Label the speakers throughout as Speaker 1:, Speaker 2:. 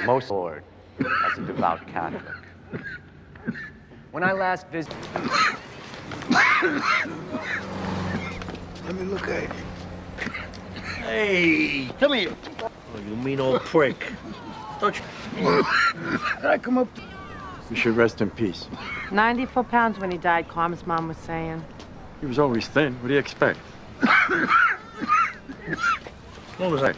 Speaker 1: most Lord as a devout Catholic. When I last visited...
Speaker 2: Let me look at you.
Speaker 3: Hey, come here. Oh, you mean old prick. Don't you...
Speaker 2: Did I come up?
Speaker 4: You should rest in peace.
Speaker 5: 94 pounds when he died, Carmen's mom was saying.
Speaker 4: He was always thin. What do you expect?
Speaker 3: What was I?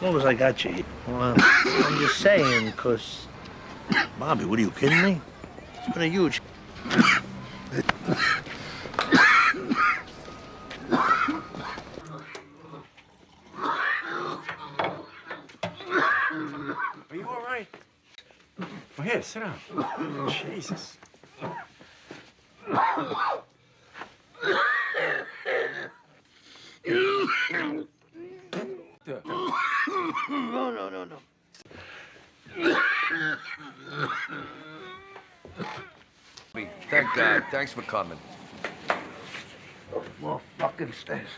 Speaker 3: What was I got you? Well, I'm just saying, because... Bobby, what are you kidding me? It's been a huge...
Speaker 4: Are you all right? Well, here, sit down. Jesus.
Speaker 3: No.
Speaker 6: Thank God. Thanks for coming.
Speaker 2: More fucking stairs.